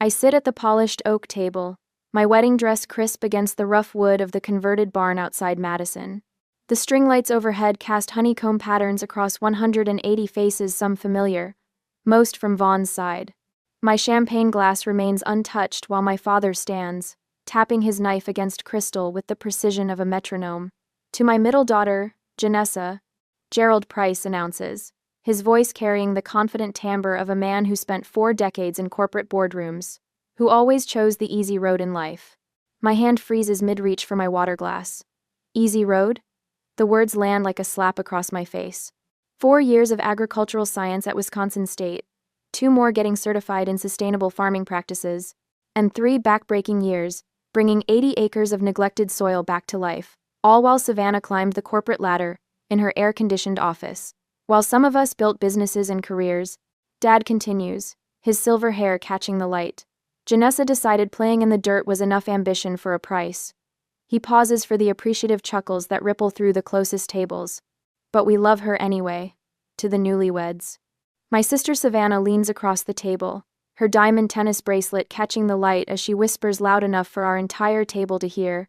I sit at the polished oak table, my wedding dress crisp against the rough wood of the converted barn outside Madison. The string lights overhead cast honeycomb patterns across 180 faces, some familiar, most from Vaughn's side. My champagne glass remains untouched while my father stands, tapping his knife against crystal with the precision of a metronome. To my middle daughter, Janessa, Gerald Price announces, his voice carrying the confident timbre of a man who spent 4 decades in corporate boardrooms, who always chose the easy road in life. My hand freezes mid-reach for my water glass. Easy road? The words land like a slap across my face. 4 years of agricultural science at Wisconsin State, 2 more getting certified in sustainable farming practices, and 3 backbreaking years, bringing 80 acres of neglected soil back to life, all while Savannah climbed the corporate ladder in her air-conditioned office. While some of us built businesses and careers, Dad continues, his silver hair catching the light. Janessa decided playing in the dirt was enough ambition for a price. He pauses for the appreciative chuckles that ripple through the closest tables. But we love her anyway. To the newlyweds. My sister Savannah leans across the table, her diamond tennis bracelet catching the light as she whispers loud enough for our entire table to hear.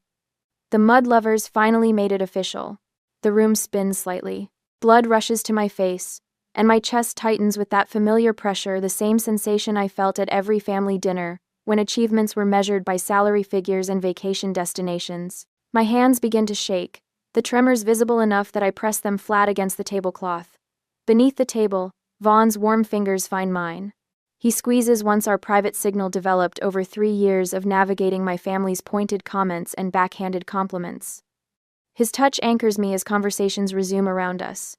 The mud lovers finally made it official. The room spins slightly. Blood rushes to my face, and my chest tightens with that familiar pressure, the same sensation I felt at every family dinner, when achievements were measured by salary figures and vacation destinations. My hands begin to shake, the tremors visible enough that I press them flat against the tablecloth. Beneath the table, Vaughn's warm fingers find mine. He squeezes once our private signal developed over 3 years of navigating my family's pointed comments and backhanded compliments. His touch anchors me as conversations resume around us.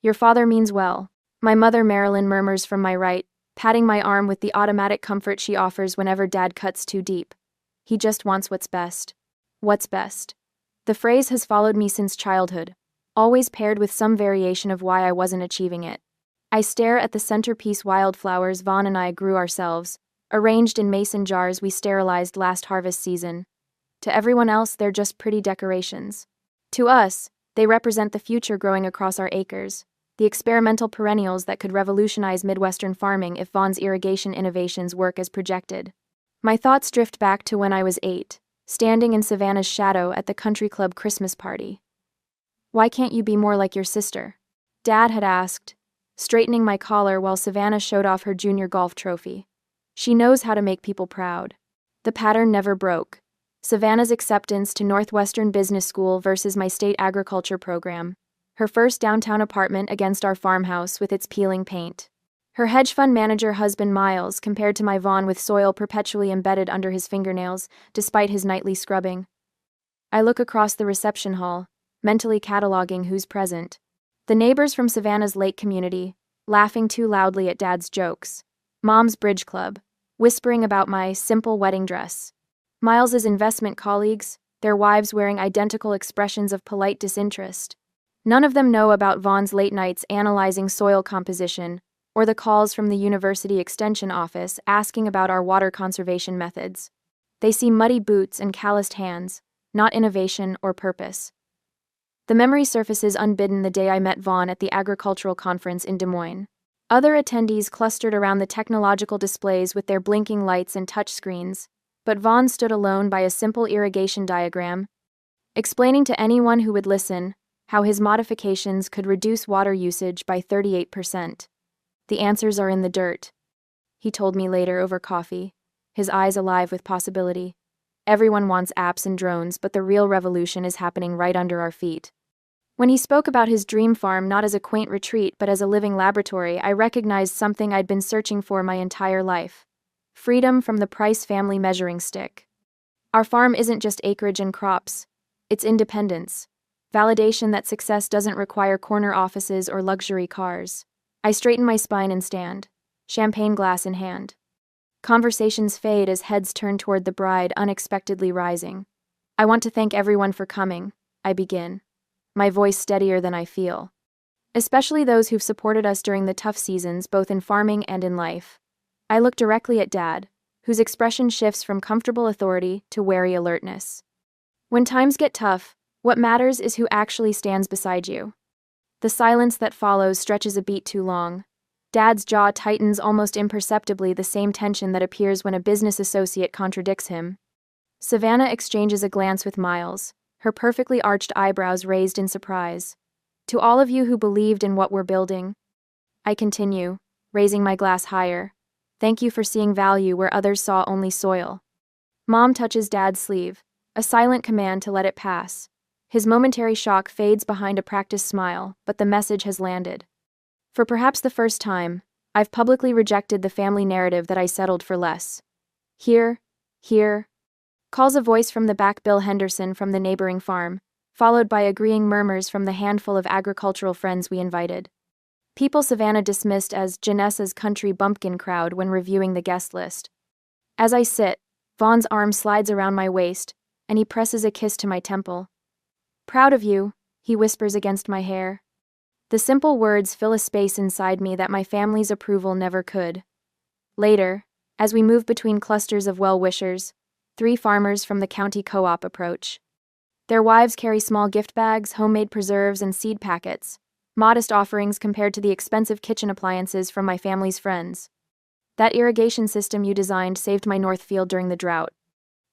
Your father means well, my mother Marilyn murmurs from my right, patting my arm with the automatic comfort she offers whenever Dad cuts too deep. He just wants what's best. What's best? The phrase has followed me since childhood, always paired with some variation of why I wasn't achieving it. I stare at the centerpiece wildflowers Vaughn and I grew ourselves, arranged in mason jars we sterilized last harvest season. To everyone else, they're just pretty decorations. To us, they represent the future growing across our acres, the experimental perennials that could revolutionize Midwestern farming if Vaughn's irrigation innovations work as projected. My thoughts drift back to when I was 8, standing in Savannah's shadow at the country club Christmas party. Why can't you be more like your sister? Dad had asked, straightening my collar while Savannah showed off her junior golf trophy. She knows how to make people proud. The pattern never broke. Savannah's acceptance to Northwestern Business School versus my state agriculture program. Her first downtown apartment against our farmhouse with its peeling paint. Her hedge fund manager husband Miles compared to my Vaughn with soil perpetually embedded under his fingernails, despite his nightly scrubbing. I look across the reception hall, mentally cataloging who's present. The neighbors from Savannah's lake community, laughing too loudly at Dad's jokes. Mom's bridge club, whispering about my simple wedding dress. Miles's investment colleagues, their wives wearing identical expressions of polite disinterest. None of them know about Vaughn's late nights analyzing soil composition, or the calls from the university extension office asking about our water conservation methods. They see muddy boots and calloused hands, not innovation or purpose. The memory surfaces unbidden the day I met Vaughn at the agricultural conference in Des Moines. Other attendees clustered around the technological displays with their blinking lights and touchscreens, but Vaughn stood alone by a simple irrigation diagram, explaining to anyone who would listen how his modifications could reduce water usage by 38%. The answers are in the dirt, he told me later over coffee, his eyes alive with possibility. Everyone wants apps and drones, but the real revolution is happening right under our feet. When he spoke about his dream farm not as a quaint retreat but as a living laboratory, I recognized something I'd been searching for my entire life. Freedom from the Price family measuring stick. Our farm isn't just acreage and crops, it's independence. Validation that success doesn't require corner offices or luxury cars. I straighten my spine and stand, champagne glass in hand. Conversations fade as heads turn toward the bride, unexpectedly rising. I want to thank everyone for coming, I begin, my voice steadier than I feel. Especially those who've supported us during the tough seasons, both in farming and in life. I look directly at Dad, whose expression shifts from comfortable authority to wary alertness. When times get tough, what matters is who actually stands beside you. The silence that follows stretches a beat too long. Dad's jaw tightens almost imperceptibly, the same tension that appears when a business associate contradicts him. Savannah exchanges a glance with Miles, her perfectly arched eyebrows raised in surprise. To all of you who believed in what we're building, I continue, raising my glass higher. Thank you for seeing value where others saw only soil. Mom touches Dad's sleeve, a silent command to let it pass. His momentary shock fades behind a practiced smile, but the message has landed. For perhaps the first time, I've publicly rejected the family narrative that I settled for less. Here, calls a voice from the back. Bill Henderson from the neighboring farm, followed by agreeing murmurs from the handful of agricultural friends we invited. People Savannah dismissed as Janessa's country bumpkin crowd when reviewing the guest list. As I sit, Vaughn's arm slides around my waist, and he presses a kiss to my temple. Proud of you, he whispers against my hair. The simple words fill a space inside me that my family's approval never could. Later, as we move between clusters of well-wishers, 3 farmers from the county co-op approach. Their wives carry small gift bags, homemade preserves, and seed packets, modest offerings compared to the expensive kitchen appliances from my family's friends. That irrigation system you designed saved my north field during the drought.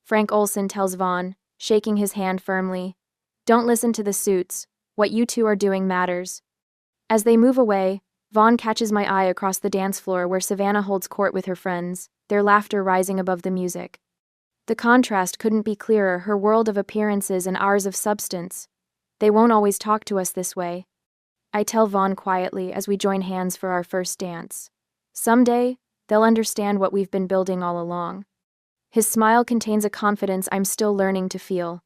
Frank Olson tells Vaughn, shaking his hand firmly. Don't listen to the suits, what you two are doing matters. As they move away, Vaughn catches my eye across the dance floor where Savannah holds court with her friends, their laughter rising above the music. The contrast couldn't be clearer, her world of appearances and ours of substance. They won't always talk to us this way. I tell Vaughn quietly as we join hands for our first dance. Someday, they'll understand what we've been building all along. His smile contains a confidence I'm still learning to feel.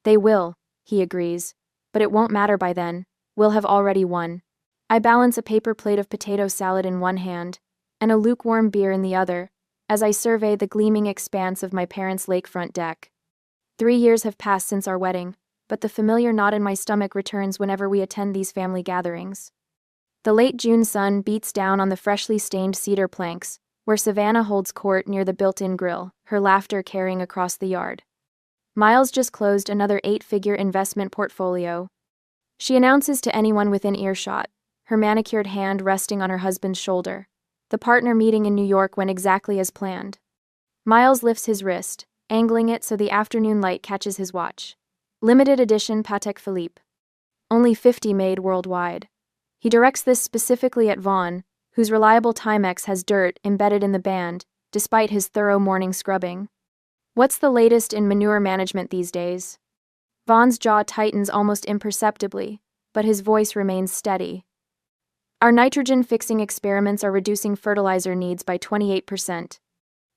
They will, he agrees, but it won't matter by then. We'll have already won. I balance a paper plate of potato salad in one hand, and a lukewarm beer in the other, as I survey the gleaming expanse of my parents' lakefront deck. 3 years have passed since our wedding, but the familiar knot in my stomach returns whenever we attend these family gatherings. The late June sun beats down on the freshly stained cedar planks, where Savannah holds court near the built-in grill, her laughter carrying across the yard. Miles just closed another 8-figure investment portfolio. She announces to anyone within earshot, her manicured hand resting on her husband's shoulder. The partner meeting in New York went exactly as planned. Miles lifts his wrist, angling it so the afternoon light catches his watch. Limited edition Patek Philippe. Only 50 made worldwide. He directs this specifically at Vaughn, whose reliable Timex has dirt embedded in the band, despite his thorough morning scrubbing. What's the latest in manure management these days? Vaughn's jaw tightens almost imperceptibly, but his voice remains steady. Our nitrogen-fixing experiments are reducing fertilizer needs by 28%.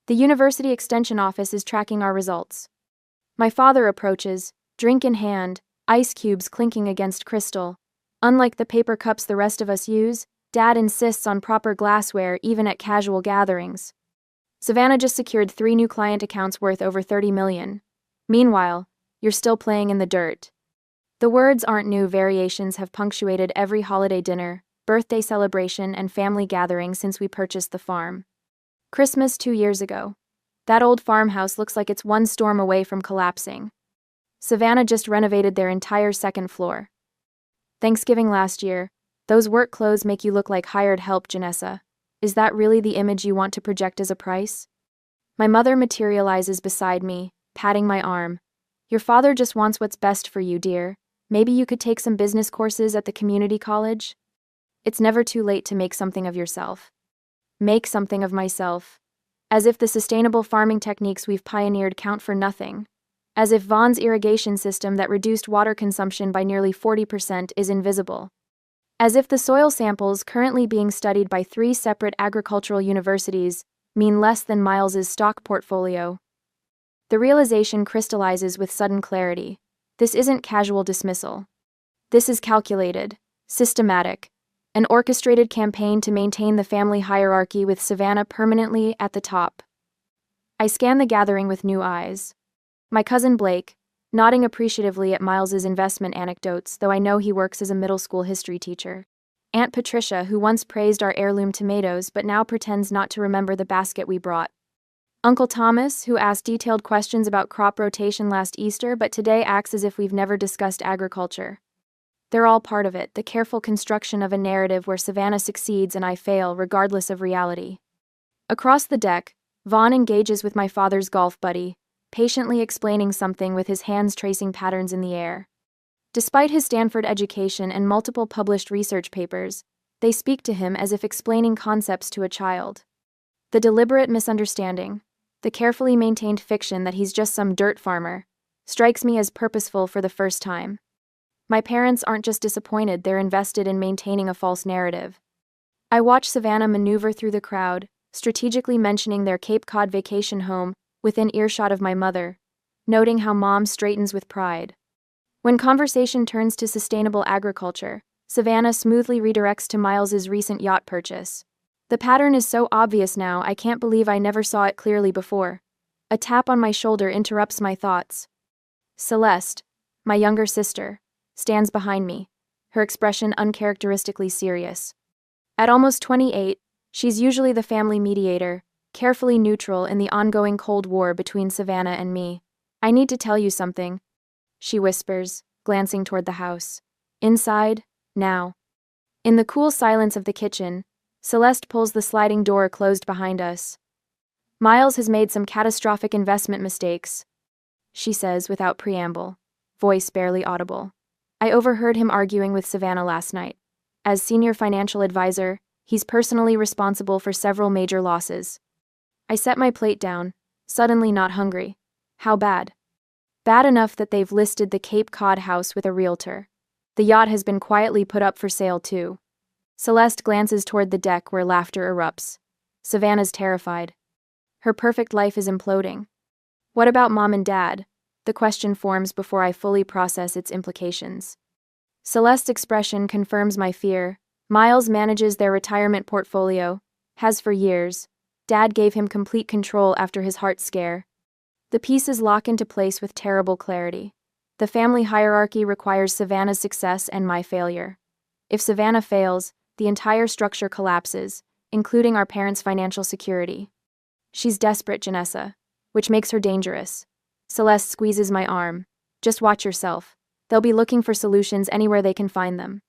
The university extension office is tracking our results. My father approaches, drink in hand, ice cubes clinking against crystal. Unlike the paper cups the rest of us use, Dad insists on proper glassware even at casual gatherings. Savannah just secured 3 new client accounts worth over $30 million. Meanwhile, you're still playing in the dirt. The words aren't new. Variations have punctuated every holiday dinner, birthday celebration, and family gathering since we purchased the farm. Christmas 2 years ago. That old farmhouse looks like it's one storm away from collapsing. Savannah just renovated their entire second floor. Thanksgiving last year. Those work clothes make you look like hired help, Janessa. Is that really the image you want to project as a price? My mother materializes beside me, patting my arm. Your father just wants what's best for you, dear. Maybe you could take some business courses at the community college? It's never too late to make something of yourself. Make something of myself. As if the sustainable farming techniques we've pioneered count for nothing. As if Vaughn's irrigation system that reduced water consumption by nearly 40% is invisible. As if the soil samples currently being studied by 3 separate agricultural universities mean less than Miles's stock portfolio. The realization crystallizes with sudden clarity. This isn't casual dismissal. This is calculated, systematic, an orchestrated campaign to maintain the family hierarchy with Savannah permanently at the top. I scan the gathering with new eyes. My cousin Blake, nodding appreciatively at Miles's investment anecdotes, though I know he works as a middle school history teacher. Aunt Patricia, who once praised our heirloom tomatoes but now pretends not to remember the basket we brought. Uncle Thomas, who asked detailed questions about crop rotation last Easter but today acts as if we've never discussed agriculture. They're all part of it, the careful construction of a narrative where Savannah succeeds and I fail, regardless of reality. Across the deck, Vaughn engages with my father's golf buddy, patiently explaining something with his hands tracing patterns in the air. Despite his Stanford education and multiple published research papers, they speak to him as if explaining concepts to a child. The deliberate misunderstanding, the carefully maintained fiction that he's just some dirt farmer, strikes me as purposeful for the first time. My parents aren't just disappointed, they're invested in maintaining a false narrative. I watch Savannah maneuver through the crowd, strategically mentioning their Cape Cod vacation home within earshot of my mother, noting how Mom straightens with pride. When conversation turns to sustainable agriculture, Savannah smoothly redirects to Miles's recent yacht purchase. The pattern is so obvious now, I can't believe I never saw it clearly before. A tap on my shoulder interrupts my thoughts. Celeste, my younger sister, stands behind me, her expression uncharacteristically serious. At almost 28, she's usually the family mediator, carefully neutral in the ongoing Cold War between Savannah and me. I need to tell you something, she whispers, glancing toward the house. Inside, now. In the cool silence of the kitchen, Celeste pulls the sliding door closed behind us. Miles has made some catastrophic investment mistakes, she says without preamble, voice barely audible. I overheard him arguing with Savannah last night. As senior financial advisor, he's personally responsible for several major losses. I set my plate down, suddenly not hungry. How bad? Bad enough that they've listed the Cape Cod house with a realtor. The yacht has been quietly put up for sale too. Celeste glances toward the deck where laughter erupts. Savannah's terrified. Her perfect life is imploding. What about Mom and Dad? The question forms before I fully process its implications. Celeste's expression confirms my fear. Miles manages their retirement portfolio, has for years. Dad gave him complete control after his heart scare. The pieces lock into place with terrible clarity. The family hierarchy requires Savannah's success and my failure. If Savannah fails, the entire structure collapses, including our parents' financial security. She's desperate, Janessa, which makes her dangerous. Celeste squeezes my arm. Just watch yourself. They'll be looking for solutions anywhere they can find them.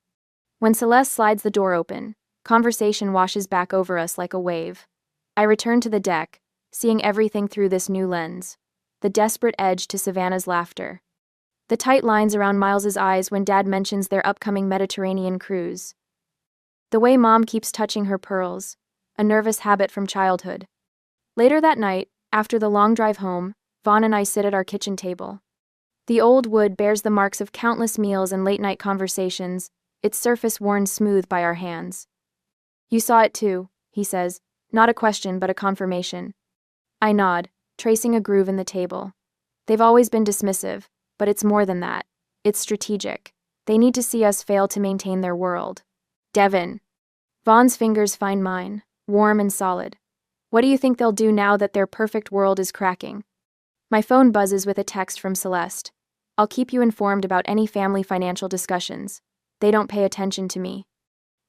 When Celeste slides the door open, conversation washes back over us like a wave. I return to the deck, seeing everything through this new lens. The desperate edge to Savannah's laughter. The tight lines around Miles's eyes when Dad mentions their upcoming Mediterranean cruise. The way Mom keeps touching her pearls, a nervous habit from childhood. Later that night, after the long drive home, Vaughn and I sit at our kitchen table. The old wood bears the marks of countless meals and late-night conversations, its surface worn smooth by our hands. You saw it too, he says, not a question but a confirmation. I nod, tracing a groove in the table. They've always been dismissive, but it's more than that. It's strategic. They need to see us fail to maintain their world. Devin. Vaughn's fingers find mine, warm and solid. What do you think they'll do now that their perfect world is cracking? My phone buzzes with a text from Celeste. I'll keep you informed about any family financial discussions. They don't pay attention to me.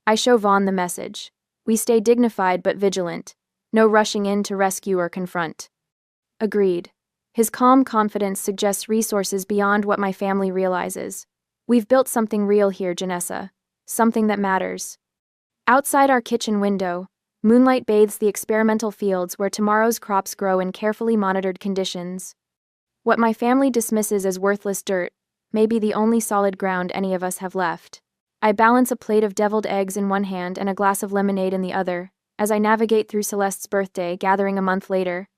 I show Vaughn the message. We stay dignified but vigilant. No rushing in to rescue or confront. Agreed. His calm confidence suggests resources beyond what my family realizes. We've built something real here, Janessa. Something that matters. Outside our kitchen window, moonlight bathes the experimental fields where tomorrow's crops grow in carefully monitored conditions. What my family dismisses as worthless dirt may be the only solid ground any of us have left. I balance a plate of deviled eggs in one hand and a glass of lemonade in the other, as I navigate through Celeste's birthday gathering a month later.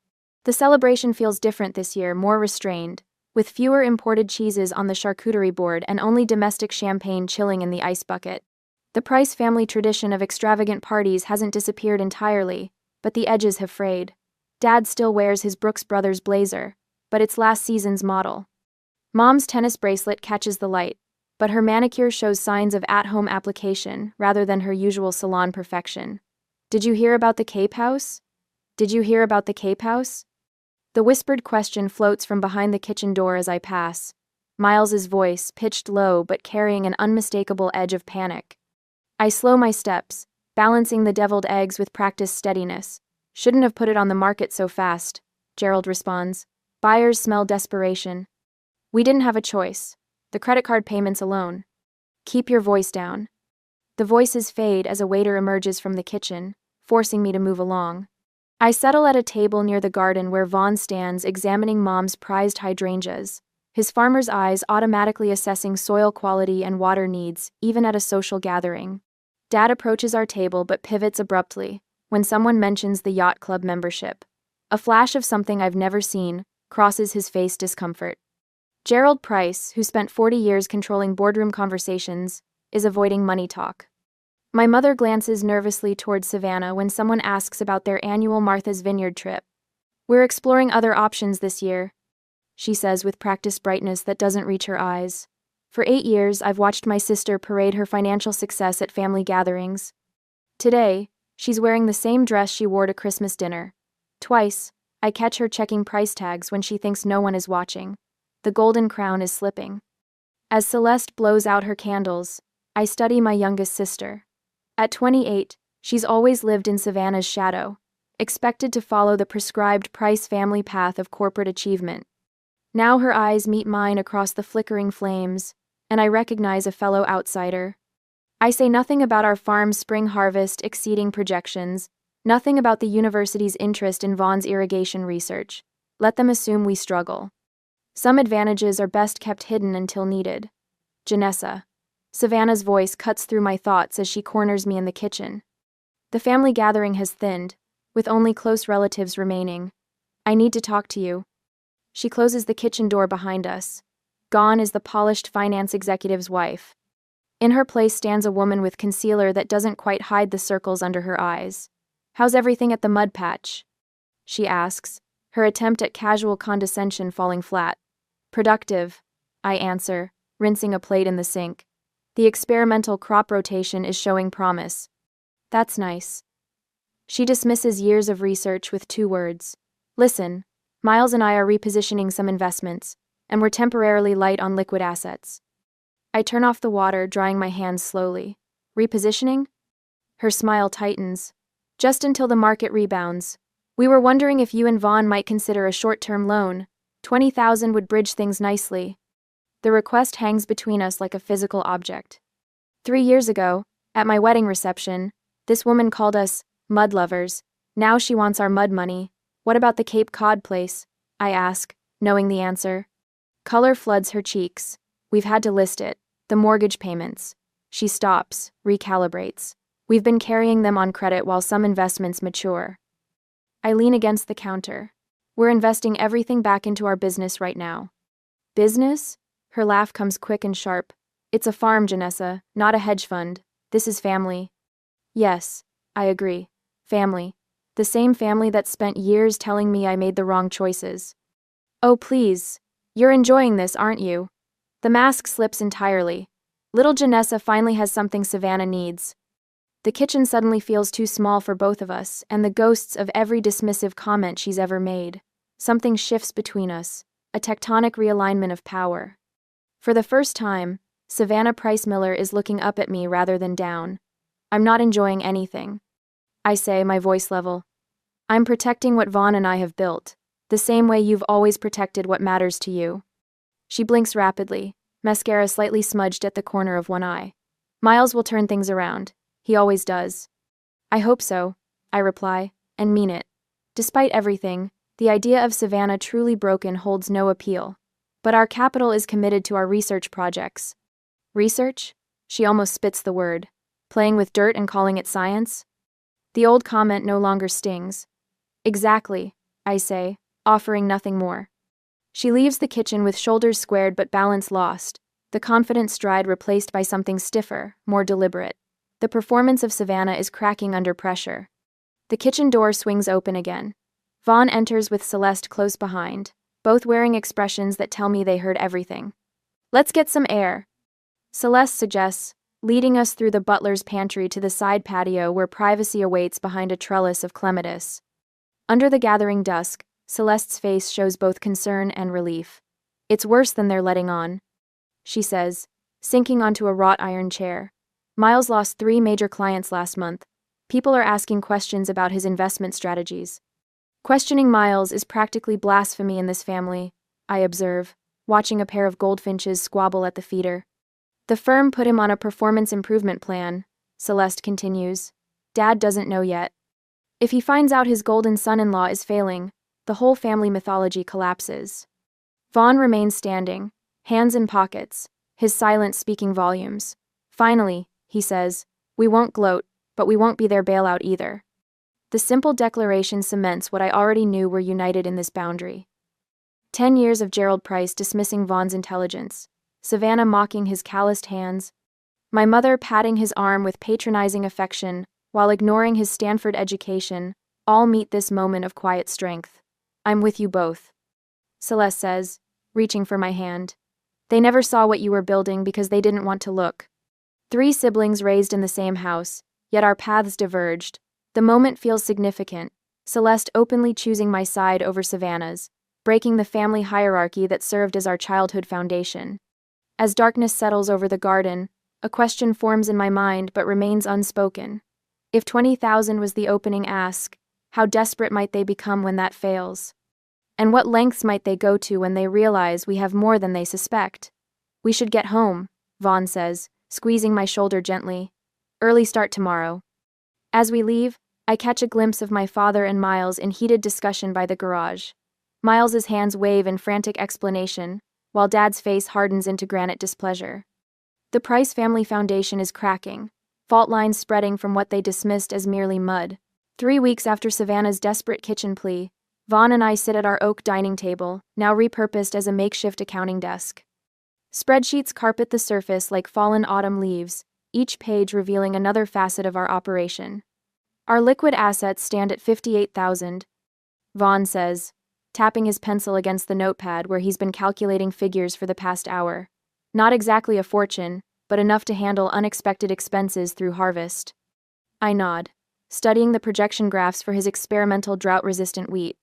The celebration feels different this year, more restrained, with fewer imported cheeses on the charcuterie board and only domestic champagne chilling in the ice bucket. The Price family tradition of extravagant parties hasn't disappeared entirely, but the edges have frayed. Dad still wears his Brooks Brothers blazer, but it's last season's model. Mom's tennis bracelet catches the light, but her manicure shows signs of at-home application rather than her usual salon perfection. Did you hear about the Cape House? Did you hear about the Cape House? The whispered question floats from behind the kitchen door as I pass. Miles's voice, pitched low but carrying an unmistakable edge of panic. I slow my steps, balancing the deviled eggs with practiced steadiness. Shouldn't have put it on the market so fast, Gerald responds. Buyers smell desperation. We didn't have a choice. The credit card payments alone. Keep your voice down. The voices fade as a waiter emerges from the kitchen, forcing me to move along. I settle at a table near the garden where Vaughn stands examining Mom's prized hydrangeas, his farmer's eyes automatically assessing soil quality and water needs, even at a social gathering. Dad approaches our table but pivots abruptly when someone mentions the yacht club membership. A flash of something I've never seen crosses his face discomfort. Gerald Price, who spent 40 years controlling boardroom conversations, is avoiding money talk. My mother glances nervously towards Savannah when someone asks about their annual Martha's Vineyard trip. We're exploring other options this year, she says with practiced brightness that doesn't reach her eyes. For 8 years, I've watched my sister parade her financial success at family gatherings. Today, she's wearing the same dress she wore to Christmas dinner. Twice, I catch her checking price tags when she thinks no one is watching. The golden crown is slipping. As Celeste blows out her candles, I study my youngest sister. At 28, she's always lived in Savannah's shadow, expected to follow the prescribed Price family path of corporate achievement. Now her eyes meet mine across the flickering flames, and I recognize a fellow outsider. I say nothing about our farm's spring harvest exceeding projections, nothing about the university's interest in Vaughn's irrigation research. Let them assume we struggle. Some advantages are best kept hidden until needed. Janessa. Savannah's voice cuts through my thoughts as she corners me in the kitchen. The family gathering has thinned, with only close relatives remaining. I need to talk to you. She closes the kitchen door behind us. Gone is the polished finance executive's wife. In her place stands a woman with concealer that doesn't quite hide the circles under her eyes. How's everything at the mud patch? She asks, her attempt at casual condescension falling flat. Productive, I answer, rinsing a plate in the sink. The experimental crop rotation is showing promise. That's nice. She dismisses years of research with 2 words. Listen, Miles and I are repositioning some investments, and we're temporarily light on liquid assets. I turn off the water, drying my hands slowly. Repositioning? Her smile tightens. Just until the market rebounds. We were wondering if you and Vaughn might consider a short-term loan. $20,000 would bridge things nicely. The request hangs between us like a physical object. 3 years ago, at my wedding reception, this woman called us mud lovers. Now she wants our mud money. What about the Cape Cod place? I ask, knowing the answer. Color floods her cheeks. We've had to list it. The mortgage payments. She stops, recalibrates. We've been carrying them on credit while some investments mature. I lean against the counter. We're investing everything back into our business right now. Business? Her laugh comes quick and sharp. It's a farm, Janessa, not a hedge fund. This is family. Yes, I agree. Family. The same family that spent years telling me I made the wrong choices. Oh, please. You're enjoying this, aren't you? The mask slips entirely. Little Janessa finally has something Savannah needs. The kitchen suddenly feels too small for both of us, and the ghosts of every dismissive comment she's ever made. Something shifts between us, a tectonic realignment of power. For the first time, Savannah Price Miller is looking up at me rather than down. I'm not enjoying anything. I say, my voice level. I'm protecting what Vaughn and I have built, the same way you've always protected what matters to you. She blinks rapidly, mascara slightly smudged at the corner of one eye. Miles will turn things around. He always does. I hope so, I reply, and mean it. Despite everything, the idea of Savannah truly broken holds no appeal. But our capital is committed to our research projects. Research? She almost spits the word. Playing with dirt and calling it science? The old comment no longer stings. Exactly, I say, offering nothing more. She leaves the kitchen with shoulders squared but balance lost, the confident stride replaced by something stiffer, more deliberate. The performance of Savannah is cracking under pressure. The kitchen door swings open again. Vaughn enters with Celeste close behind, both wearing expressions that tell me they heard everything. Let's get some air, Celeste suggests, leading us through the butler's pantry to the side patio where privacy awaits behind a trellis of clematis. Under the gathering dusk, Celeste's face shows both concern and relief. It's worse than they're letting on, she says, sinking onto a wrought iron chair. Miles lost 3 major clients last month. People are asking questions about his investment strategies. Questioning Miles is practically blasphemy in this family, I observe, watching a pair of goldfinches squabble at the feeder. The firm put him on a performance improvement plan, Celeste continues. Dad doesn't know yet. If he finds out his golden son-in-law is failing, the whole family mythology collapses. Vaughn remains standing, hands in pockets, his silence speaking volumes. Finally, he says, we won't gloat, but we won't be their bailout either. The simple declaration cements what I already knew: we're united in this boundary. 10 years of Gerald Price dismissing Vaughn's intelligence, Savannah mocking his calloused hands, my mother patting his arm with patronizing affection while ignoring his Stanford education, all meet this moment of quiet strength. I'm with you both, Celeste says, reaching for my hand. They never saw what you were building because they didn't want to look. 3 siblings raised in the same house, yet our paths diverged. The moment feels significant, Celeste openly choosing my side over Savannah's, breaking the family hierarchy that served as our childhood foundation. As darkness settles over the garden, a question forms in my mind but remains unspoken. If 20,000 was the opening ask, how desperate might they become when that fails? And what lengths might they go to when they realize we have more than they suspect? We should get home, Vaughn says, squeezing my shoulder gently. Early start tomorrow. As we leave, I catch a glimpse of my father and Miles in heated discussion by the garage. Miles's hands wave in frantic explanation, while Dad's face hardens into granite displeasure. The Price family foundation is cracking, fault lines spreading from what they dismissed as merely mud. 3 weeks after Savannah's desperate kitchen plea, Vaughn and I sit at our oak dining table, now repurposed as a makeshift accounting desk. Spreadsheets carpet the surface like fallen autumn leaves, each page revealing another facet of our operation. Our liquid assets stand at 58,000, Vaughn says, tapping his pencil against the notepad where he's been calculating figures for the past hour. Not exactly a fortune, but enough to handle unexpected expenses through harvest. I nod, studying the projection graphs for his experimental drought-resistant wheat.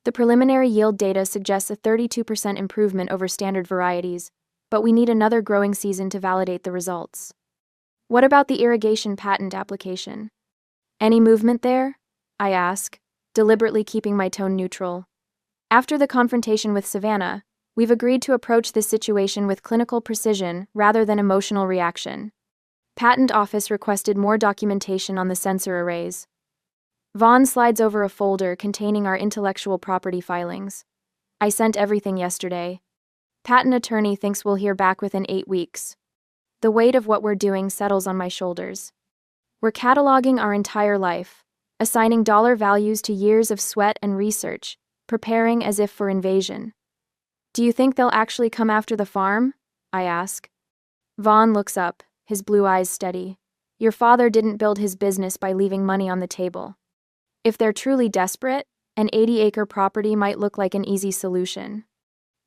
The preliminary yield data suggests a 32% improvement over standard varieties, but we need another growing season to validate the results. What about the irrigation patent application? Any movement there? I ask, deliberately keeping my tone neutral. After the confrontation with Savannah, we've agreed to approach this situation with clinical precision rather than emotional reaction. Patent Office requested more documentation on the sensor arrays. Vaughn slides over a folder containing our intellectual property filings. I sent everything yesterday. Patent attorney thinks we'll hear back within 8 weeks. The weight of what we're doing settles on my shoulders. We're cataloging our entire life, assigning dollar values to years of sweat and research, preparing as if for invasion. Do you think they'll actually come after the farm? I ask. Vaughn looks up, his blue eyes steady. Your father didn't build his business by leaving money on the table. If they're truly desperate, an 80-acre property might look like an easy solution.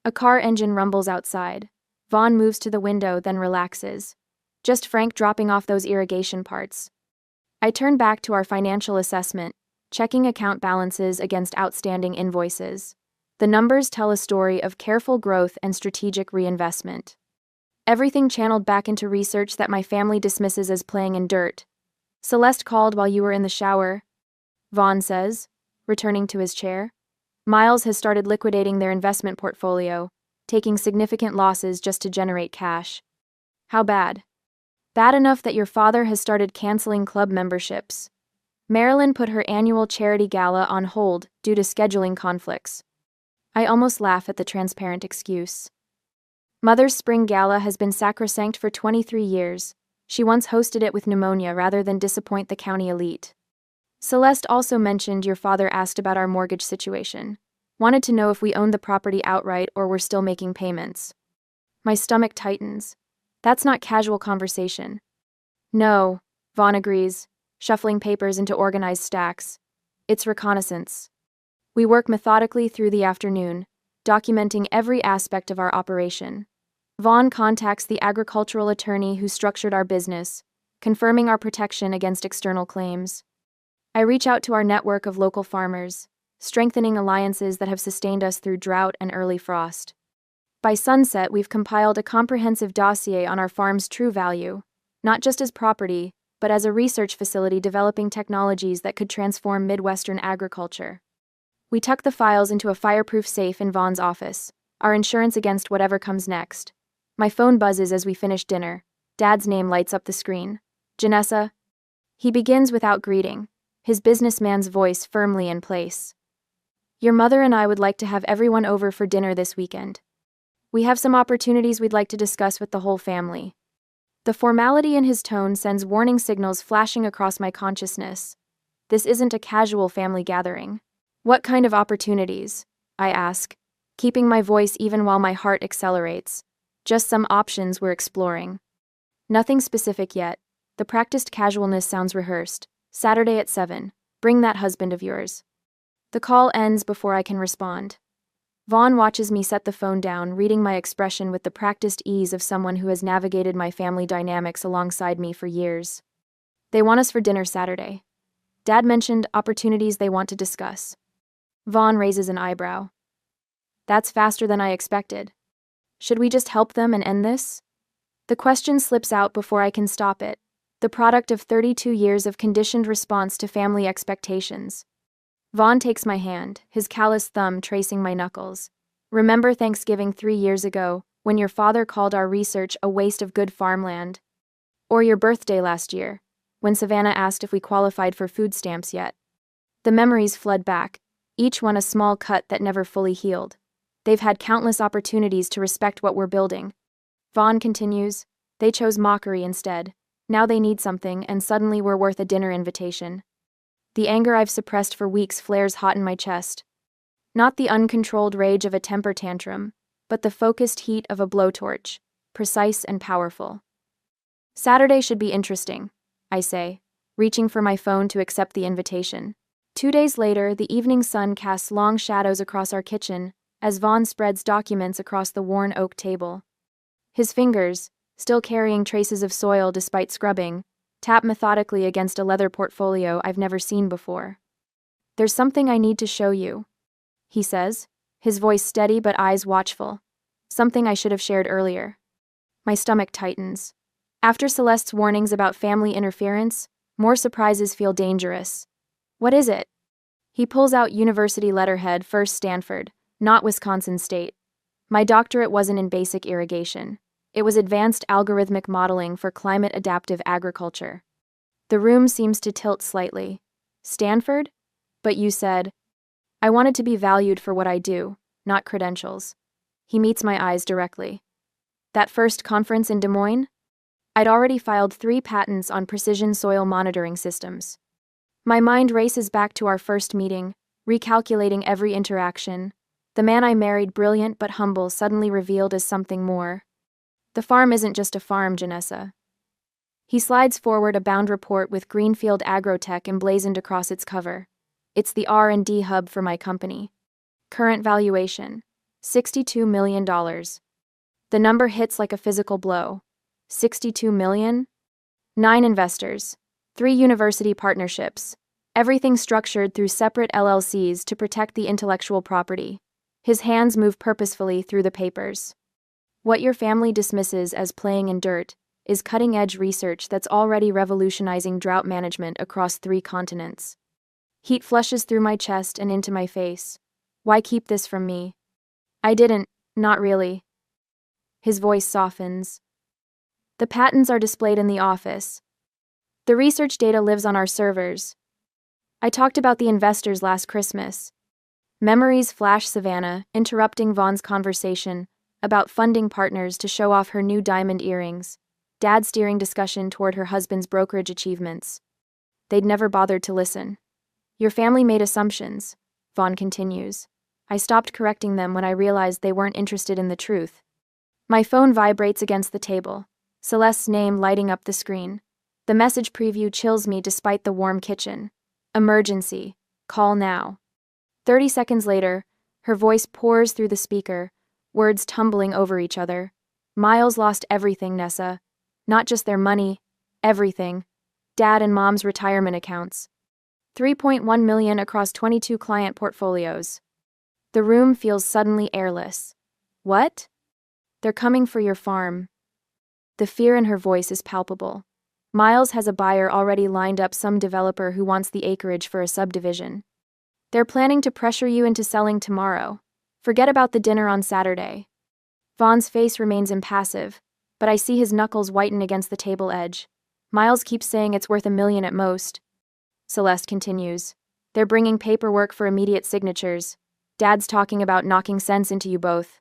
A car engine rumbles outside. Vaughn moves to the window, then relaxes. Just Frank dropping off those irrigation parts. I turn back to our financial assessment, checking account balances against outstanding invoices. The numbers tell a story of careful growth and strategic reinvestment. Everything channeled back into research that my family dismisses as playing in dirt. Celeste called while you were in the shower, Vaughn says, returning to his chair. Miles has started liquidating their investment portfolio, taking significant losses just to generate cash. How bad? Bad enough that your father has started canceling club memberships. Marilyn put her annual charity gala on hold due to scheduling conflicts. I almost laugh at the transparent excuse. Mother's spring gala has been sacrosanct for 23 years. She once hosted it with pneumonia rather than disappoint the county elite. Celeste also mentioned your father asked about our mortgage situation. Wanted to know if we owned the property outright or were still making payments. My stomach tightens. That's not casual conversation. No, Vaughn agrees, shuffling papers into organized stacks. It's reconnaissance. We work methodically through the afternoon, documenting every aspect of our operation. Vaughn contacts the agricultural attorney who structured our business, confirming our protection against external claims. I reach out to our network of local farmers, strengthening alliances that have sustained us through drought and early frost. By sunset, we've compiled a comprehensive dossier on our farm's true value, not just as property, but as a research facility developing technologies that could transform Midwestern agriculture. We tuck the files into a fireproof safe in Vaughn's office, our insurance against whatever comes next. My phone buzzes as we finish dinner, Dad's name lights up the screen. Janessa. He begins without greeting, his businessman's voice firmly in place. Your mother and I would like to have everyone over for dinner this weekend. We have some opportunities we'd like to discuss with the whole family. The formality in his tone sends warning signals flashing across my consciousness. This isn't a casual family gathering. What kind of opportunities? I ask, keeping my voice even while my heart accelerates. Just some options we're exploring. Nothing specific yet. The practiced casualness sounds rehearsed. Saturday at 7. Bring that husband of yours. The call ends before I can respond. Vaughn watches me set the phone down, reading my expression with the practiced ease of someone who has navigated my family dynamics alongside me for years. They want us for dinner Saturday. Dad mentioned opportunities they want to discuss. Vaughn raises an eyebrow. That's faster than I expected. Should we just help them and end this? The question slips out before I can stop it, the product of 32 years of conditioned response to family expectations. Vaughn takes my hand, his calloused thumb tracing my knuckles. Remember Thanksgiving 3 years ago, when your father called our research a waste of good farmland? Or your birthday last year, when Savannah asked if we qualified for food stamps yet? The memories flood back, each one a small cut that never fully healed. They've had countless opportunities to respect what we're building. Vaughn continues, they chose mockery instead. Now they need something, and suddenly we're worth a dinner invitation. The anger I've suppressed for weeks flares hot in my chest. Not the uncontrolled rage of a temper tantrum, but the focused heat of a blowtorch, precise and powerful. Saturday should be interesting, I say, reaching for my phone to accept the invitation. 2 days later, the evening sun casts long shadows across our kitchen as Vaughn spreads documents across the worn oak table. His fingers, still carrying traces of soil despite scrubbing, tap methodically against a leather portfolio I've never seen before. There's something I need to show you, he says, his voice steady but eyes watchful. Something I should have shared earlier. My stomach tightens. After Celeste's warnings about family interference, more surprises feel dangerous. What is it? He pulls out university letterhead, first Stanford, not Wisconsin State. My doctorate wasn't in basic irrigation. It was advanced algorithmic modeling for climate-adaptive agriculture. The room seems to tilt slightly. Stanford? But you said, I wanted to be valued for what I do, not credentials. He meets my eyes directly. That first conference in Des Moines? I'd already filed 3 patents on precision soil monitoring systems. My mind races back to our first meeting, recalculating every interaction. The man I married, brilliant but humble, suddenly revealed as something more. The farm isn't just a farm, Janessa. He slides forward a bound report with Greenfield Agrotech emblazoned across its cover. It's the R&D hub for my company. Current valuation, $62 million. The number hits like a physical blow. 62 million? 9 investors, 3 university partnerships, everything structured through separate LLCs to protect the intellectual property. His hands move purposefully through the papers. What your family dismisses as playing in dirt is cutting-edge research that's already revolutionizing drought management across 3 continents. Heat flushes through my chest and into my face. Why keep this from me? I didn't, not really. His voice softens. The patents are displayed in the office. The research data lives on our servers. I talked about the investors last Christmas. Memories flash Savannah, interrupting Vaughn's conversation about funding partners to show off her new diamond earrings, Dad steering discussion toward her husband's brokerage achievements. They'd never bothered to listen. Your family made assumptions, Vaughn continues. I stopped correcting them when I realized they weren't interested in the truth. My phone vibrates against the table, Celeste's name lighting up the screen. The message preview chills me despite the warm kitchen. Emergency. Call now. 30 seconds later, her voice pours through the speaker, words tumbling over each other. Miles lost everything, Nessa. Not just their money, everything. Dad and Mom's retirement accounts. $3.1 million across 22 client portfolios. The room feels suddenly airless. What? They're coming for your farm. The fear in her voice is palpable. Miles has a buyer already lined up, some developer who wants the acreage for a subdivision. They're planning to pressure you into selling tomorrow. Forget about the dinner on Saturday. Vaughn's face remains impassive, but I see his knuckles whiten against the table edge. Miles keeps saying it's worth $1 million at most. Celeste continues. They're bringing paperwork for immediate signatures. Dad's talking about knocking sense into you both.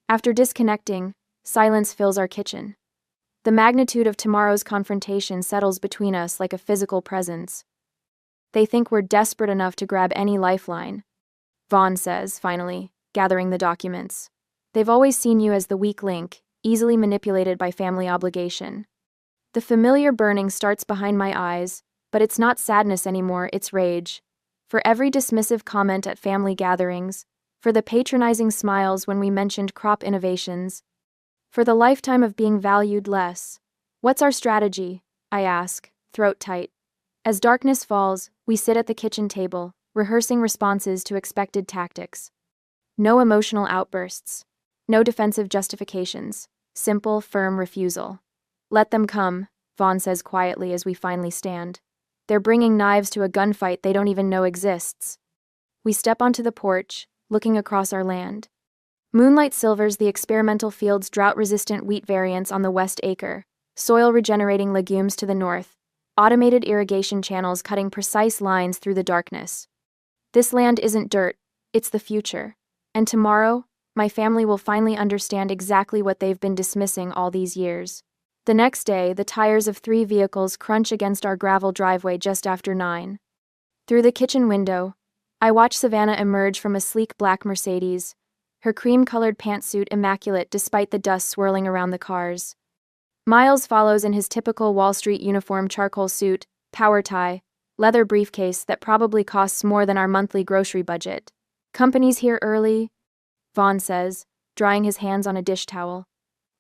After disconnecting, silence fills our kitchen. The magnitude of tomorrow's confrontation settles between us like a physical presence. They think we're desperate enough to grab any lifeline, Vaughn says, finally, gathering the documents. They've always seen you as the weak link, easily manipulated by family obligation. The familiar burning starts behind my eyes, but it's not sadness anymore, it's rage. For every dismissive comment at family gatherings, for the patronizing smiles when we mentioned crop innovations, for the lifetime of being valued less. What's our strategy? I ask, throat tight. As darkness falls, we sit at the kitchen table, rehearsing responses to expected tactics. No emotional outbursts. No defensive justifications. Simple, firm refusal. Let them come, Vaughn says quietly as we finally stand. They're bringing knives to a gunfight they don't even know exists. We step onto the porch, looking across our land. Moonlight silvers the experimental field's drought-resistant wheat variants on the west acre, soil-regenerating legumes to the north, automated irrigation channels cutting precise lines through the darkness. This land isn't dirt, it's the future. And tomorrow, my family will finally understand exactly what they've been dismissing all these years. The next day, the tires of 3 vehicles crunch against our gravel driveway just after 9. Through the kitchen window, I watch Savannah emerge from a sleek black Mercedes, her cream-colored pantsuit immaculate despite the dust swirling around the cars. Miles follows in his typical Wall Street uniform charcoal suit, power tie, leather briefcase that probably costs more than our monthly grocery budget. Company's here early, Vaughn says, drying his hands on a dish towel.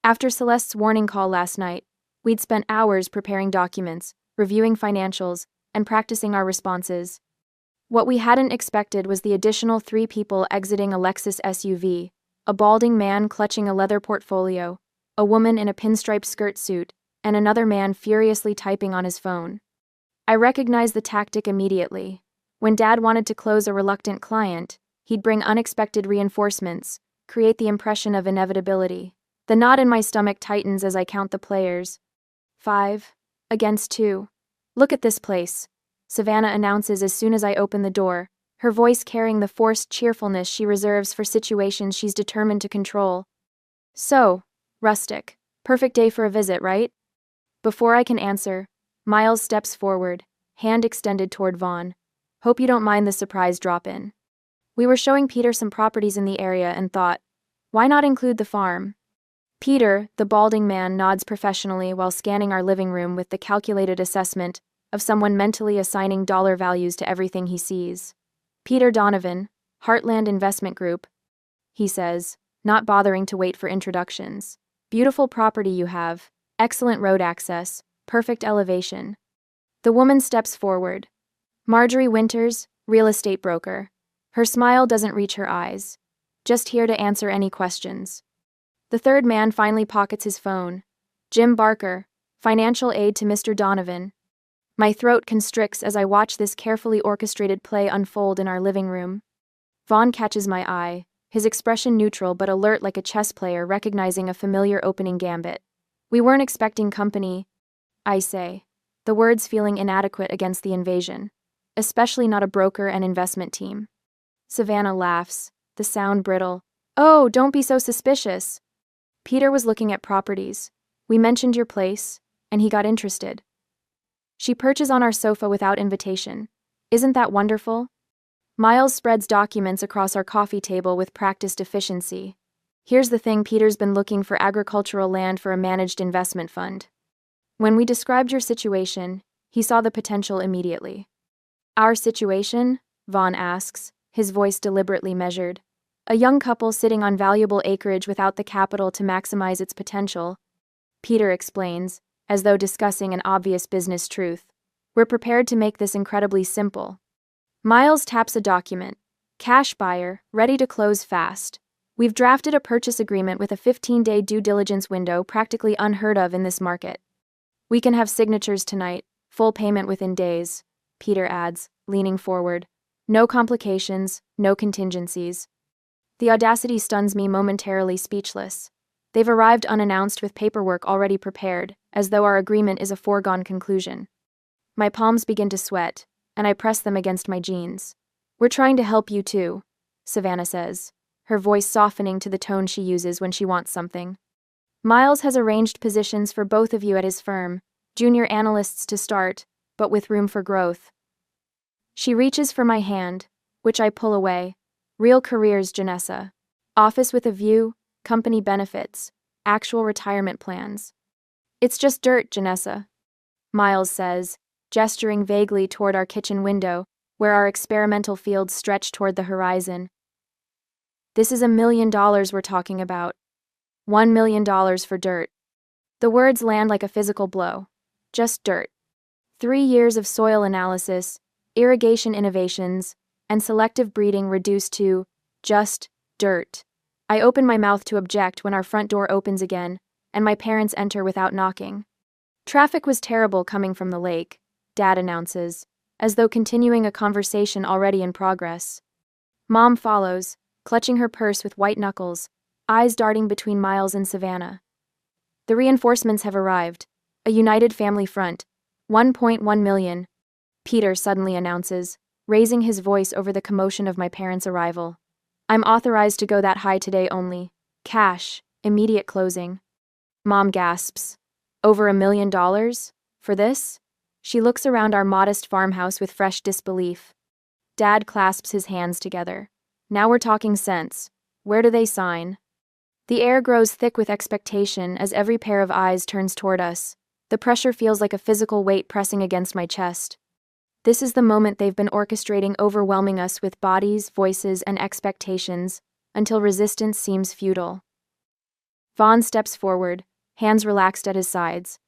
After Celeste's warning call last night, we'd spent hours preparing documents, reviewing financials, and practicing our responses. What we hadn't expected was the additional 3 people exiting a Lexus SUV, a balding man clutching a leather portfolio, a woman in a pinstripe skirt suit, and another man furiously typing on his phone. I recognized the tactic immediately. When Dad wanted to close a reluctant client, he'd bring unexpected reinforcements, create the impression of inevitability. The knot in my stomach tightens as I count the players. 5 against 2. Look at this place, Savannah announces as soon as I open the door, her voice carrying the forced cheerfulness she reserves for situations she's determined to control. So, rustic. Perfect day for a visit, right? Before I can answer, Miles steps forward, hand extended toward Vaughn. Hope you don't mind the surprise drop-in. We were showing Peter some properties in the area and thought, why not include the farm? Peter, the balding man, nods professionally while scanning our living room with the calculated assessment of someone mentally assigning dollar values to everything he sees. Peter Donovan, Heartland Investment Group, he says, not bothering to wait for introductions. Beautiful property you have, excellent road access, perfect elevation. The woman steps forward. Marjorie Winters, real estate broker. Her smile doesn't reach her eyes. Just here to answer any questions. The third man finally pockets his phone. Jim Barker, financial aid to Mr. Donovan. My throat constricts as I watch this carefully orchestrated play unfold in our living room. Vaughn catches my eye, his expression neutral but alert like a chess player recognizing a familiar opening gambit. We weren't expecting company, I say, the words feeling inadequate against the invasion, especially not a broker and investment team. Savannah laughs, the sound brittle. Oh, don't be so suspicious. Peter was looking at properties. We mentioned your place, and he got interested. She perches on our sofa without invitation. Isn't that wonderful? Miles spreads documents across our coffee table with practiced efficiency. Here's the thing, Peter's been looking for agricultural land for a managed investment fund. When we described your situation, he saw the potential immediately. Our situation? Vaughn asks, his voice deliberately measured. A young couple sitting on valuable acreage without the capital to maximize its potential. Peter explains, as though discussing an obvious business truth. We're prepared to make this incredibly simple. Miles taps a document. Cash buyer, ready to close fast. We've drafted a purchase agreement with a 15-day due diligence window practically unheard of in this market. We can have signatures tonight, full payment within days, Peter adds, leaning forward. No complications, no contingencies. The audacity stuns me momentarily speechless. They've arrived unannounced with paperwork already prepared, as though our agreement is a foregone conclusion. My palms begin to sweat, and I press them against my jeans. We're trying to help you too, Savannah says, her voice softening to the tone she uses when she wants something. Miles has arranged positions for both of you at his firm, junior analysts to start, but with room for growth. She reaches for my hand, which I pull away. Real careers, Janessa. Office with a view, company benefits, actual retirement plans. It's just dirt, Janessa, Miles says, gesturing vaguely toward our kitchen window, where our experimental fields stretch toward the horizon. This is $1 million we're talking about. $1 million for dirt. The words land like a physical blow. Just dirt. 3 years of soil analysis, irrigation innovations, and selective breeding reduced to just dirt. I open my mouth to object when our front door opens again, and my parents enter without knocking. Traffic was terrible coming from the lake, Dad announces, as though continuing a conversation already in progress. Mom follows, clutching her purse with white knuckles, eyes darting between Miles and Savannah. The reinforcements have arrived. A united family front. 1.1 million. Peter suddenly announces, raising his voice over the commotion of my parents' arrival. I'm authorized to go that high today only. Cash. Immediate closing. Mom gasps. Over $1 million? For this? She looks around our modest farmhouse with fresh disbelief. Dad clasps his hands together. Now we're talking sense. Where do they sign? The air grows thick with expectation as every pair of eyes turns toward us. The pressure feels like a physical weight pressing against my chest. This is the moment they've been orchestrating, overwhelming us with bodies, voices, and expectations, until resistance seems futile. Vaughn steps forward, hands relaxed at his sides.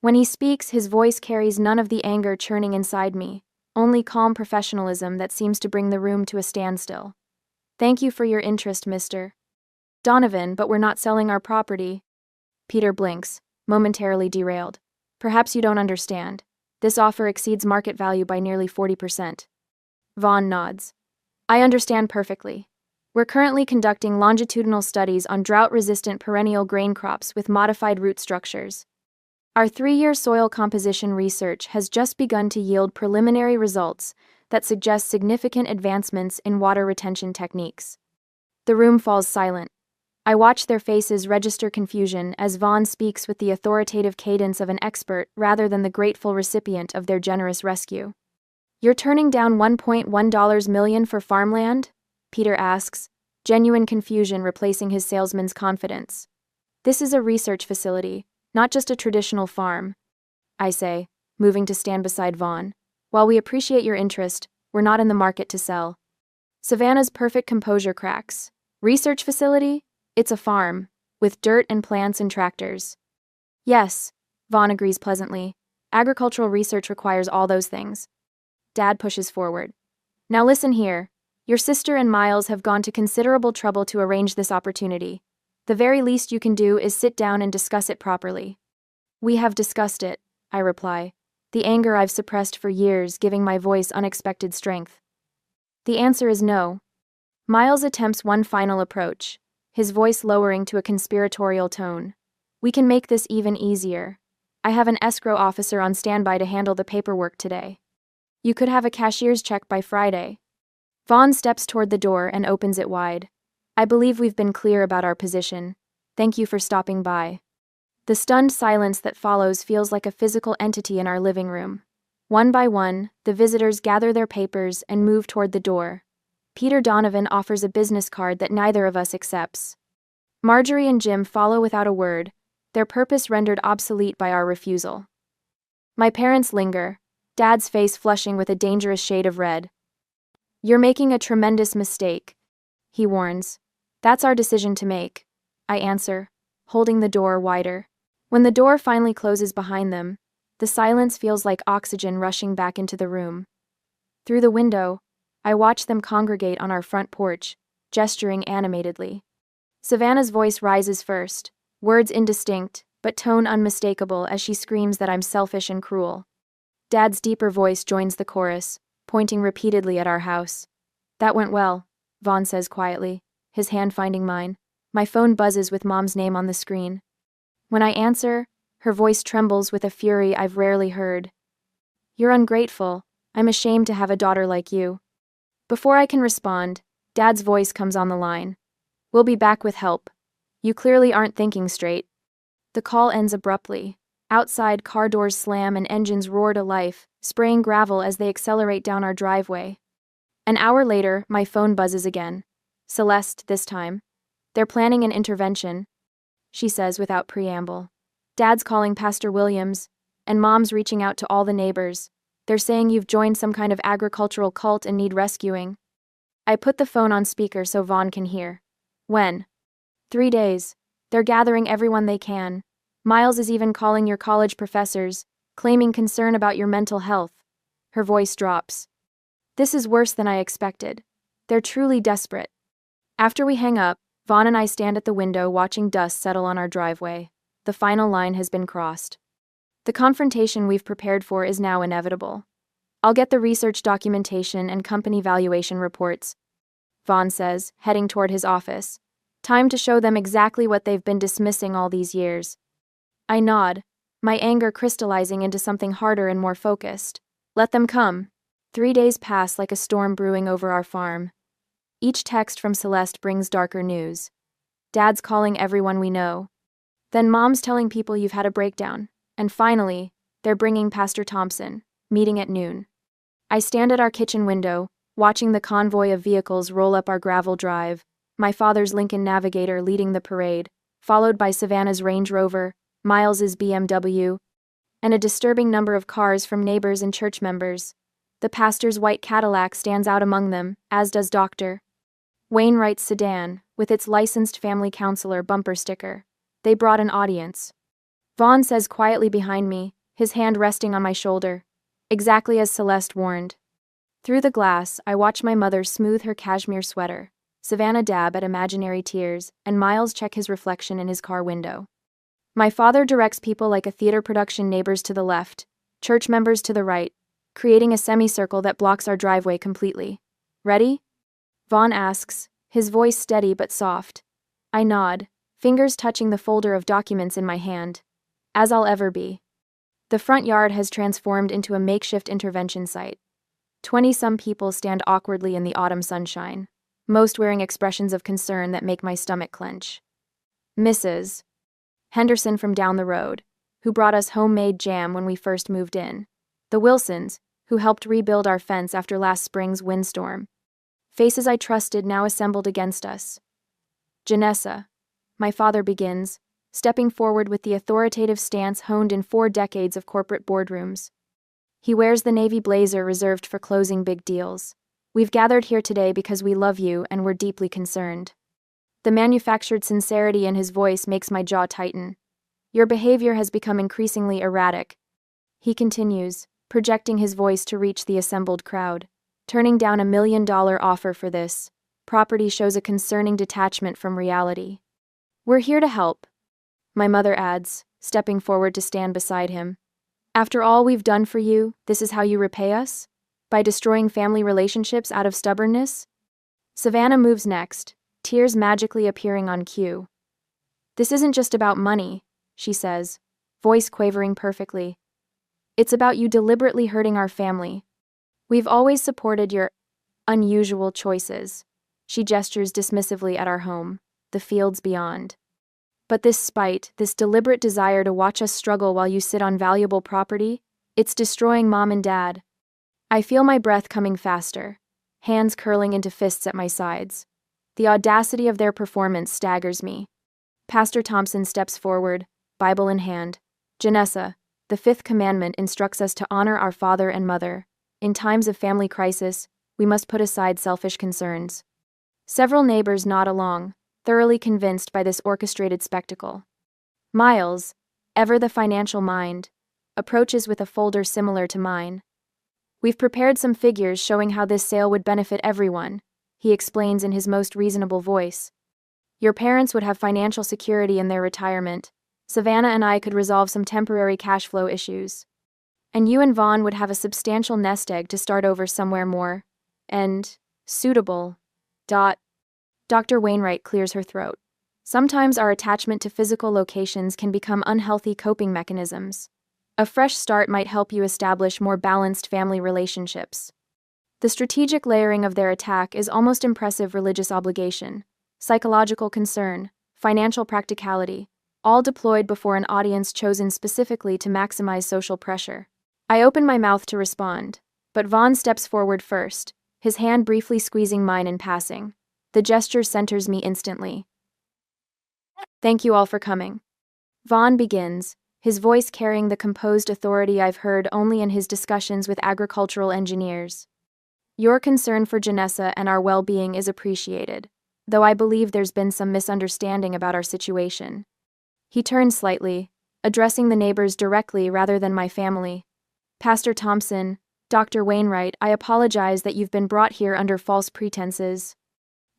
When he speaks, his voice carries none of the anger churning inside me, only calm professionalism that seems to bring the room to a standstill. Thank you for your interest, Mr. Donovan, but we're not selling our property. Peter blinks, momentarily derailed. Perhaps you don't understand. This offer exceeds market value by nearly 40%. Vaughn nods. I understand perfectly. We're currently conducting longitudinal studies on drought-resistant perennial grain crops with modified root structures. Our 3-year soil composition research has just begun to yield preliminary results that suggest significant advancements in water retention techniques. The room falls silent. I watch their faces register confusion as Vaughn speaks with the authoritative cadence of an expert rather than the grateful recipient of their generous rescue. You're turning down $1.1 million for farmland? Peter asks, genuine confusion replacing his salesman's confidence. This is a research facility, not just a traditional farm, I say, moving to stand beside Vaughn. While we appreciate your interest, we're not in the market to sell. Savannah's perfect composure cracks. Research facility? It's a farm, with dirt and plants and tractors. Yes, Vaughn agrees pleasantly. Agricultural research requires all those things. Dad pushes forward. Now listen here. Your sister and Miles have gone to considerable trouble to arrange this opportunity. The very least you can do is sit down and discuss it properly. We have discussed it, I reply, the anger I've suppressed for years giving my voice unexpected strength. The answer is no. Miles attempts one final approach, his voice lowering to a conspiratorial tone. We can make this even easier. I have an escrow officer on standby to handle the paperwork today. You could have a cashier's check by Friday. Vaughn steps toward the door and opens it wide. I believe we've been clear about our position. Thank you for stopping by. The stunned silence that follows feels like a physical entity in our living room. One by one, the visitors gather their papers and move toward the door. Peter Donovan offers a business card that neither of us accepts. Marjorie and Jim follow without a word, their purpose rendered obsolete by our refusal. My parents linger, Dad's face flushing with a dangerous shade of red. You're making a tremendous mistake, he warns. That's our decision to make, I answer, holding the door wider. When the door finally closes behind them, the silence feels like oxygen rushing back into the room. Through the window, I watch them congregate on our front porch, gesturing animatedly. Savannah's voice rises first, words indistinct, but tone unmistakable as she screams that I'm selfish and cruel. Dad's deeper voice joins the chorus, pointing repeatedly at our house. That went well, Vaughn says quietly, his hand finding mine. My phone buzzes with Mom's name on the screen. When I answer, her voice trembles with a fury I've rarely heard. "You're ungrateful. I'm ashamed to have a daughter like you." Before I can respond, Dad's voice comes on the line. "We'll be back with help. You clearly aren't thinking straight." The call ends abruptly. Outside, car doors slam and engines roar to life, spraying gravel as they accelerate down our driveway. An hour later, my phone buzzes again. Celeste, this time. "They're planning an intervention," she says without preamble. "Dad's calling Pastor Williams, and Mom's reaching out to all the neighbors. They're saying you've joined some kind of agricultural cult and need rescuing." I put the phone on speaker so Vaughn can hear. "When?" 3 days. They're gathering everyone they can. Miles is even calling your college professors, claiming concern about your mental health." Her voice drops. "This is worse than I expected. They're truly desperate." After we hang up, Vaughn and I stand at the window watching dust settle on our driveway. The final line has been crossed. The confrontation we've prepared for is now inevitable. "I'll get the research documentation and company valuation reports," Vaughn says, heading toward his office. "Time to show them exactly what they've been dismissing all these years." I nod, my anger crystallizing into something harder and more focused. "Let them come." 3 days pass like a storm brewing over our farm. Each text from Celeste brings darker news. Dad's calling everyone we know. Then Mom's telling people you've had a breakdown. And finally, they're bringing Pastor Thompson, meeting at noon. I stand at our kitchen window, watching the convoy of vehicles roll up our gravel drive, my father's Lincoln Navigator leading the parade, followed by Savannah's Range Rover, Miles's BMW, and a disturbing number of cars from neighbors and church members. The pastor's white Cadillac stands out among them, as does Dr. Wainwright's sedan, with its licensed family counselor bumper sticker. They brought an audience. Vaughn says quietly behind me, his hand resting on my shoulder, exactly as Celeste warned. Through the glass, I watch my mother smooth her cashmere sweater, Savannah dab at imaginary tears, and Miles check his reflection in his car window. My father directs people like a theater production, neighbors to the left, church members to the right, creating a semicircle that blocks our driveway completely. "Ready?" Vaughn asks, his voice steady but soft. I nod, fingers touching the folder of documents in my hand. As I'll ever be. The front yard has transformed into a makeshift intervention site. 20-some people stand awkwardly in the autumn sunshine, most wearing expressions of concern that make my stomach clench. Mrs. Henderson from down the road, who brought us homemade jam when we first moved in. The Wilsons, who helped rebuild our fence after last spring's windstorm. Faces I trusted now assembled against us. "Janessa," my father begins, stepping forward with the authoritative stance honed in 4 decades of corporate boardrooms. He wears the navy blazer reserved for closing big deals. "We've gathered here today because we love you and we're deeply concerned." The manufactured sincerity in his voice makes my jaw tighten. "Your behavior has become increasingly erratic," he continues, projecting his voice to reach the assembled crowd. "Turning down $1 million offer for this property shows a concerning detachment from reality." "We're here to help," my mother adds, stepping forward to stand beside him. "After all we've done for you, this is how you repay us? By destroying family relationships out of stubbornness?" Savannah moves next, tears magically appearing on cue. "This isn't just about money," she says, voice quavering perfectly. "It's about you deliberately hurting our family. We've always supported your unusual choices." She gestures dismissively at our home, the fields beyond. "But this spite, this deliberate desire to watch us struggle while you sit on valuable property, it's destroying Mom and Dad." I feel my breath coming faster, hands curling into fists at my sides. The audacity of their performance staggers me. Pastor Thompson steps forward, Bible in hand. "Janessa, the 5th commandment instructs us to honor our father and mother. In times of family crisis, we must put aside selfish concerns." Several neighbors nod along, thoroughly convinced by this orchestrated spectacle. Miles, ever the financial mind, approaches with a folder similar to mine. "We've prepared some figures showing how this sale would benefit everyone," he explains in his most reasonable voice. "Your parents would have financial security in their retirement. Savannah and I could resolve some temporary cash flow issues. And you and Vaughn would have a substantial nest egg to start over somewhere more and suitable. Dr. Wainwright clears her throat. Sometimes our attachment to physical locations can become unhealthy coping mechanisms. A fresh start might help you establish more balanced family relationships. The strategic layering of their attack is almost impressive: religious obligation, psychological concern, financial practicality, all deployed before an audience chosen specifically to maximize social pressure. I open my mouth to respond, but Vaughn steps forward first, his hand briefly squeezing mine in passing. The gesture centers me instantly. Thank you all for coming. Vaughn begins, his voice carrying the composed authority I've heard only in his discussions with agricultural engineers. Your concern for Janessa and our well-being is appreciated, though I believe there's been some misunderstanding about our situation. He turns slightly, addressing the neighbors directly rather than my family. Pastor Thompson, Dr. Wainwright, I apologize that you've been brought here under false pretenses.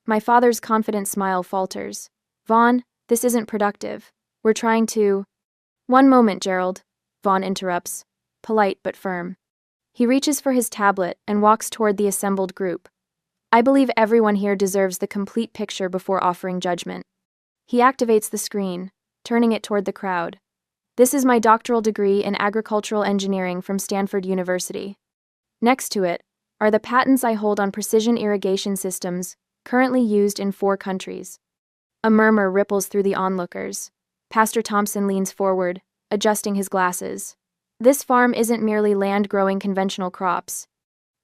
My father's confident smile falters. Vaughn, this isn't productive. We're trying to... One moment, Gerald, Vaughn interrupts, polite but firm. He reaches for his tablet and walks toward the assembled group. I believe everyone here deserves the complete picture before offering judgment. He activates the screen, turning it toward the crowd. This is my doctoral degree in agricultural engineering from Stanford University. Next to it are the patents I hold on precision irrigation systems, currently used in 4 countries. A murmur ripples through the onlookers. Pastor Thompson leans forward, adjusting his glasses. This farm isn't merely land growing conventional crops,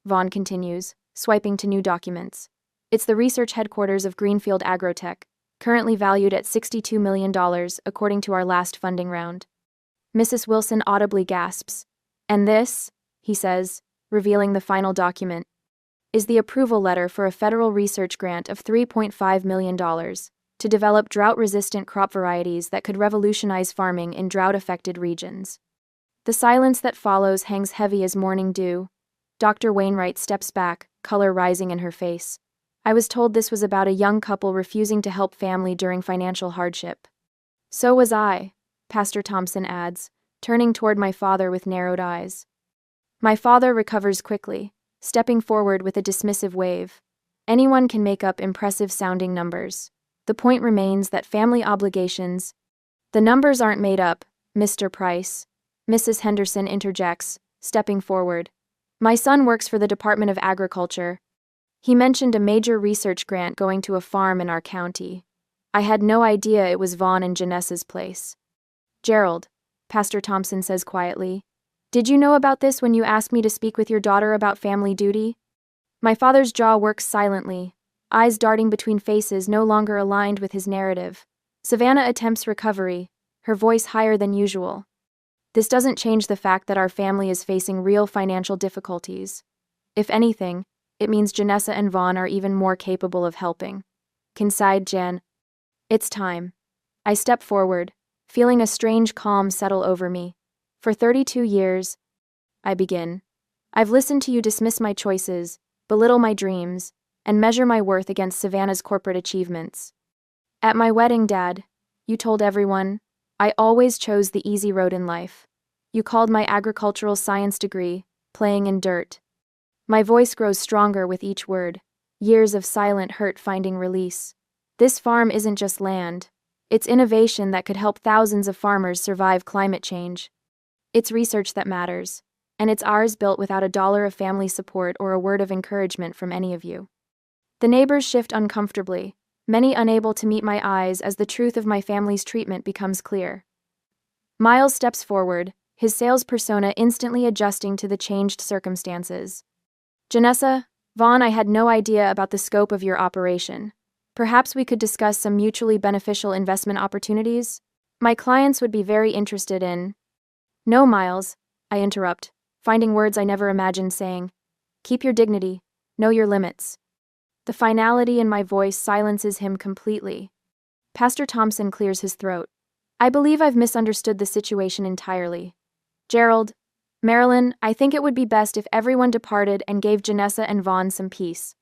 Vaughn continues, swiping to new documents. It's the research headquarters of Greenfield Agrotech, currently valued at $62 million according to our last funding round. Mrs. Wilson audibly gasps. And this, he says, revealing the final document, is the approval letter for a federal research grant of $3.5 million to develop drought-resistant crop varieties that could revolutionize farming in drought-affected regions. The silence that follows hangs heavy as morning dew. Dr. Wainwright steps back, color rising in her face. I was told this was about a young couple refusing to help family during financial hardship. So was I, Pastor Thompson adds, turning toward my father with narrowed eyes. My father recovers quickly, stepping forward with a dismissive wave. Anyone can make up impressive-sounding numbers. The point remains that family obligations... The numbers aren't made up, Mr. Price. Mrs. Henderson interjects, stepping forward. My son works for the Department of Agriculture. He mentioned a major research grant going to a farm in our county. I had no idea it was Vaughn and Janessa's place. Gerald, Pastor Thompson says quietly, did you know about this when you asked me to speak with your daughter about family duty? My father's jaw works silently, eyes darting between faces no longer aligned with his narrative. Savannah attempts recovery, her voice higher than usual. This doesn't change the fact that our family is facing real financial difficulties. If anything, it means Janessa and Vaughn are even more capable of helping. Confide Jan. It's time. I step forward, feeling a strange calm settle over me. For 32 years, I begin. I've listened to you dismiss my choices, belittle my dreams, and measure my worth against Savannah's corporate achievements. At my wedding, Dad, you told everyone, I always chose the easy road in life. You called my agricultural science degree playing in dirt. My voice grows stronger with each word, years of silent hurt finding release. This farm isn't just land. It's innovation that could help thousands of farmers survive climate change. It's research that matters, and it's ours built without a dollar of family support or a word of encouragement from any of you. The neighbors shift uncomfortably, many unable to meet my eyes as the truth of my family's treatment becomes clear. Miles steps forward, his sales persona instantly adjusting to the changed circumstances. Janessa, Vaughn, I had no idea about the scope of your operation. Perhaps we could discuss some mutually beneficial investment opportunities? My clients would be very interested in... No, Miles, I interrupt, finding words I never imagined saying. Keep your dignity, know your limits. The finality in my voice silences him completely. Pastor Thompson clears his throat. I believe I've misunderstood the situation entirely. Gerald, Marilyn, I think it would be best if everyone departed and gave Janessa and Vaughn some peace.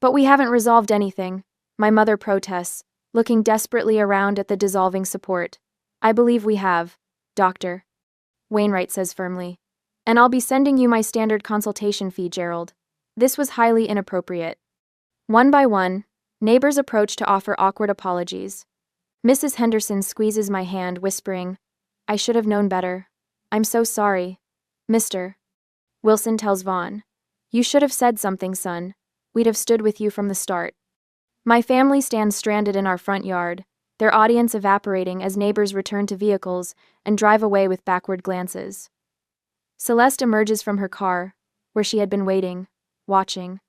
But we haven't resolved anything, my mother protests, looking desperately around at the dissolving support. I believe we have, Doctor. Wainwright says firmly. And I'll be sending you my standard consultation fee, Gerald. This was highly inappropriate. One by one, neighbors approach to offer awkward apologies. Mrs. Henderson squeezes my hand, whispering, "I should have known better. I'm so sorry, Mr. Wilson tells Vaughn. "You should have said something, son. We'd have stood with you from the start." My family stands stranded in our front yard, their audience evaporating as neighbors return to vehicles and drive away with backward glances. Celeste emerges from her car, where she had been waiting, watching.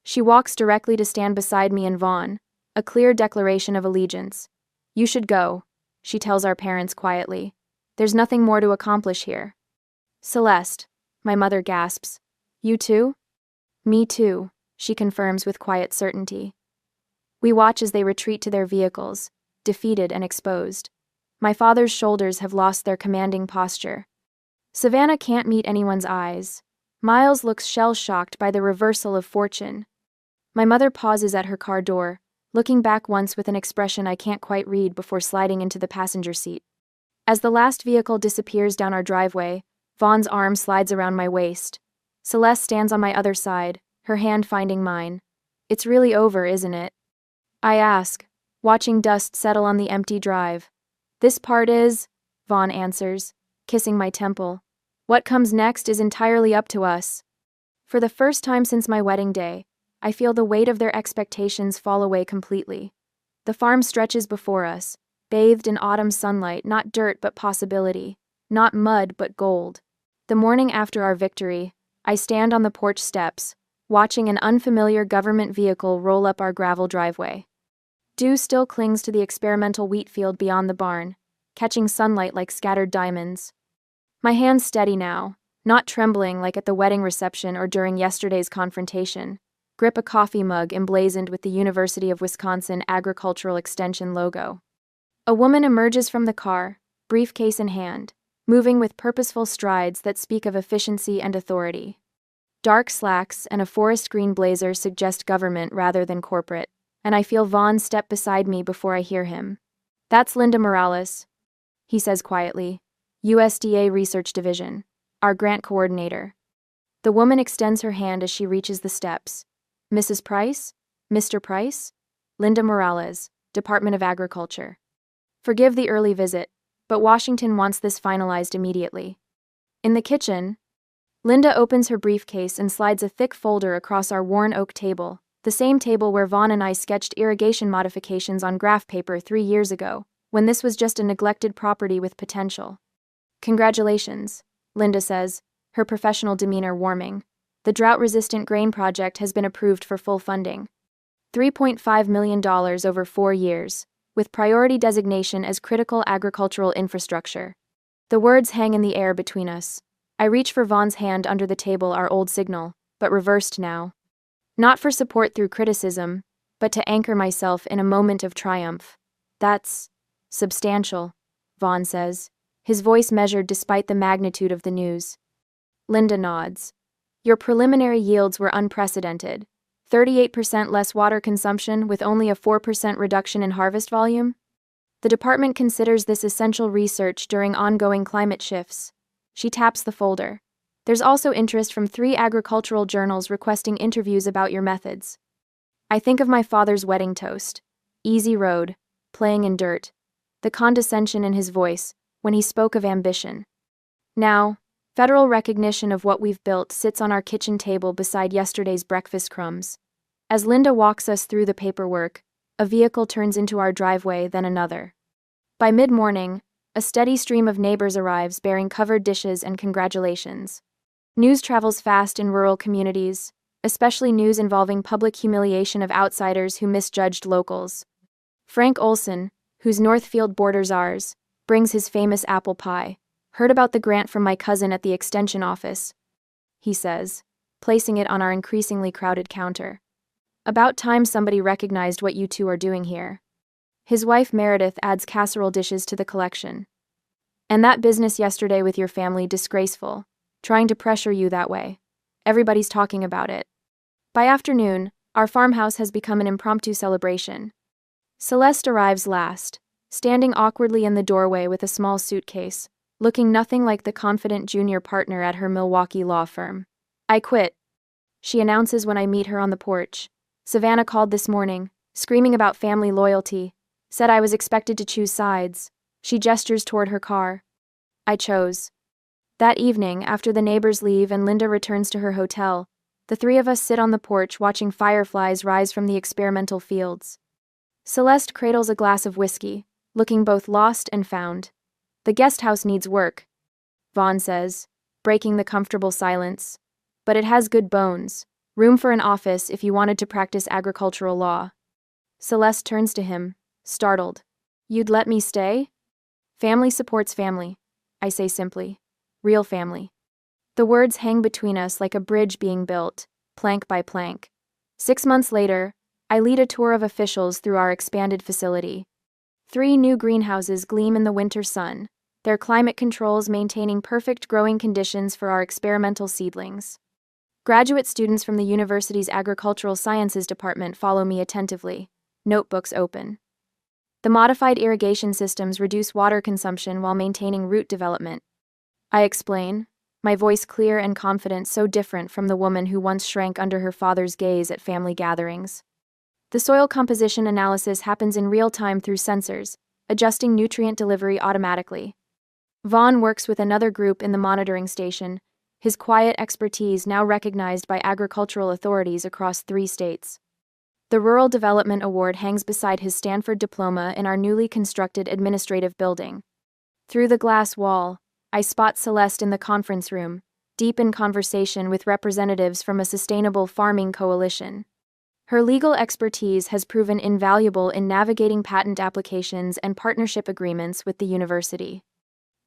She walks directly to stand beside me and Vaughn, a clear declaration of allegiance. "You should go," she tells our parents quietly. "There's nothing more to accomplish here." "Celeste," my mother gasps. "You too?" "Me too," she confirms with quiet certainty. We watch as they retreat to their vehicles, defeated and exposed. My father's shoulders have lost their commanding posture. Savannah can't meet anyone's eyes. Miles looks shell-shocked by the reversal of fortune. My mother pauses at her car door, looking back once with an expression I can't quite read before sliding into the passenger seat. As the last vehicle disappears down our driveway, Vaughn's arm slides around my waist. Celeste stands on my other side, her hand finding mine. "It's really over, isn't it?" I ask, watching dust settle on the empty drive. "This part is," Vaughn answers, kissing my temple. "What comes next is entirely up to us." For the first time since my wedding day, I feel the weight of their expectations fall away completely. The farm stretches before us, bathed in autumn sunlight, not dirt but possibility, not mud but gold. The morning after our victory, I stand on the porch steps, watching an unfamiliar government vehicle roll up our gravel driveway. Dew still clings to the experimental wheat field beyond the barn, catching sunlight like scattered diamonds. My hands steady now, not trembling like at the wedding reception or during yesterday's confrontation, grip a coffee mug emblazoned with the University of Wisconsin Agricultural Extension logo. A woman emerges from the car, briefcase in hand, moving with purposeful strides that speak of efficiency and authority. Dark slacks and a forest green blazer suggest government rather than corporate, and I feel Vaughn step beside me before I hear him. "That's Linda Morales," he says quietly, "USDA Research Division, our grant coordinator." The woman extends her hand as she reaches the steps. "Mrs. Price? Mr. Price?" "Linda Morales, Department of Agriculture." Forgive the early visit, but Washington wants this finalized immediately. In the kitchen, Linda opens her briefcase and slides a thick folder across our worn oak table, the same table where Vaughn and I sketched irrigation modifications on graph paper 3 years ago, when this was just a neglected property with potential. "Congratulations," Linda says, her professional demeanor warming. "The drought-resistant grain project has been approved for full funding. $3.5 million over 4 years, with priority designation as critical agricultural infrastructure." The words hang in the air between us. I reach for Vaughn's hand under the table, our old signal, but reversed now. Not for support through criticism, but to anchor myself in a moment of triumph. "That's substantial," Vaughn says, his voice measured despite the magnitude of the news. Linda nods. "Your preliminary yields were unprecedented. 38% less water consumption with only a 4% reduction in harvest volume? The department considers this essential research during ongoing climate shifts." She taps the folder. "There's also interest from 3 agricultural journals requesting interviews about your methods." I think of my father's wedding toast. Easy road, playing in dirt. The condescension in his voice when he spoke of ambition. Now, federal recognition of what we've built sits on our kitchen table beside yesterday's breakfast crumbs. As Linda walks us through the paperwork, a vehicle turns into our driveway, then another. By mid-morning, a steady stream of neighbors arrives bearing covered dishes and congratulations. News travels fast in rural communities, especially news involving public humiliation of outsiders who misjudged locals. Frank Olson, whose Northfield borders ours, brings his famous apple pie. "Heard about the grant from my cousin at the extension office," he says, placing it on our increasingly crowded counter. "About time somebody recognized what you two are doing here." His wife Meredith adds casserole dishes to the collection. "And that business yesterday with your family, disgraceful. Trying to pressure you that way. Everybody's talking about it." By afternoon, our farmhouse has become an impromptu celebration. Celeste arrives last, standing awkwardly in the doorway with a small suitcase, looking nothing like the confident junior partner at her Milwaukee law firm. "I quit," she announces when I meet her on the porch. "Savannah called this morning, screaming about family loyalty. Said I was expected to choose sides. She gestures toward her car. I chose. That evening, after the neighbors leave and Linda returns to her hotel, the three of us sit on the porch watching fireflies rise from the experimental fields. Celeste cradles a glass of whiskey, looking both lost and found. The guest house needs work, Vaughn says, breaking the comfortable silence. But it has good bones. Room for an office if you wanted to practice agricultural law. Celeste turns to him, startled. You'd let me stay? Family supports family, I say simply. Real family. The words hang between us like a bridge being built, plank by plank. 6 months later, I lead a tour of officials through our expanded facility. 3 new greenhouses gleam in the winter sun, their climate controls maintaining perfect growing conditions for our experimental seedlings. Graduate students from the university's agricultural sciences department follow me attentively, notebooks open. The modified irrigation systems reduce water consumption while maintaining root development. I explain, my voice clear and confident, so different from the woman who once shrank under her father's gaze at family gatherings. The soil composition analysis happens in real time through sensors, adjusting nutrient delivery automatically. Vaughn works with another group in the monitoring station, his quiet expertise now recognized by agricultural authorities across 3 states. The Rural Development Award hangs beside his Stanford diploma in our newly constructed administrative building. Through the glass wall, I spot Celeste in the conference room, deep in conversation with representatives from a sustainable farming coalition. Her legal expertise has proven invaluable in navigating patent applications and partnership agreements with the university.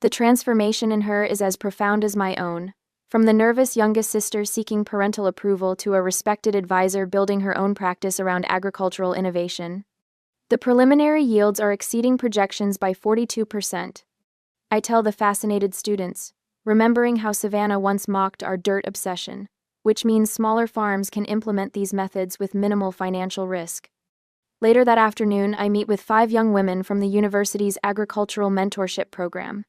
The transformation in her is as profound as my own, from the nervous youngest sister seeking parental approval to a respected advisor building her own practice around agricultural innovation. The preliminary yields are exceeding projections by 42%. I tell the fascinated students, remembering how Savannah once mocked our dirt obsession, which means smaller farms can implement these methods with minimal financial risk. Later that afternoon, I meet with 5 young women from the university's agricultural mentorship program.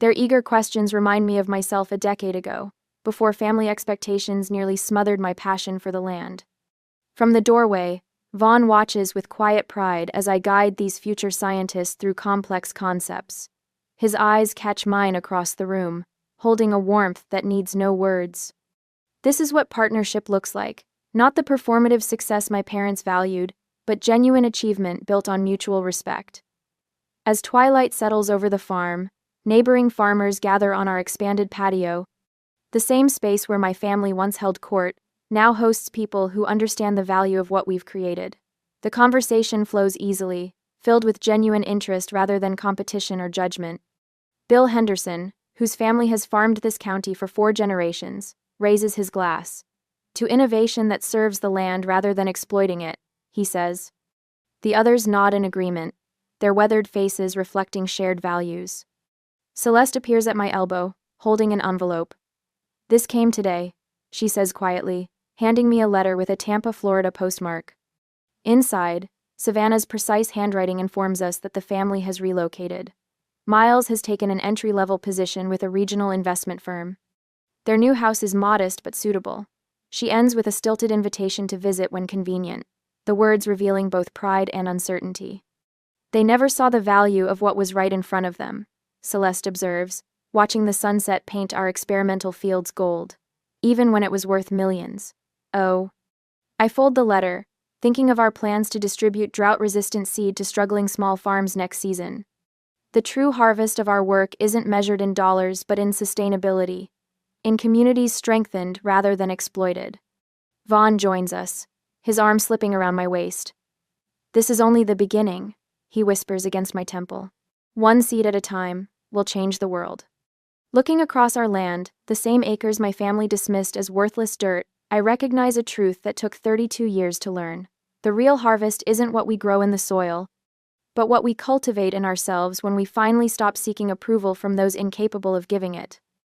Their eager questions remind me of myself a decade ago, before family expectations nearly smothered my passion for the land. From the doorway, Vaughn watches with quiet pride as I guide these future scientists through complex concepts. His eyes catch mine across the room, holding a warmth that needs no words. This is what partnership looks like, not the performative success my parents valued, but genuine achievement built on mutual respect. As twilight settles over the farm, neighboring farmers gather on our expanded patio. The same space where my family once held court now hosts people who understand the value of what we've created. The conversation flows easily, filled with genuine interest rather than competition or judgment. Bill Henderson, whose family has farmed this county for 4 generations, raises his glass. To innovation that serves the land rather than exploiting it, he says. The others nod in agreement, their weathered faces reflecting shared values. Celeste appears at my elbow, holding an envelope. This came today, she says quietly, handing me a letter with a Tampa, Florida postmark. Inside, Savannah's precise handwriting informs us that the family has relocated. Miles has taken an entry-level position with a regional investment firm. Their new house is modest but suitable. She ends with a stilted invitation to visit when convenient, the words revealing both pride and uncertainty. They never saw the value of what was right in front of them, Celeste observes, watching the sunset paint our experimental fields gold, even when it was worth millions. Oh. I fold the letter, thinking of our plans to distribute drought-resistant seed to struggling small farms next season. The true harvest of our work isn't measured in dollars but in sustainability, in communities strengthened rather than exploited. Vaughn joins us, his arm slipping around my waist. This is only the beginning, he whispers against my temple. 1 seed at a time will change the world. Looking across our land, the same acres my family dismissed as worthless dirt, I recognize a truth that took 32 years to learn. The real harvest isn't what we grow in the soil, but what we cultivate in ourselves when we finally stop seeking approval from those incapable of giving it.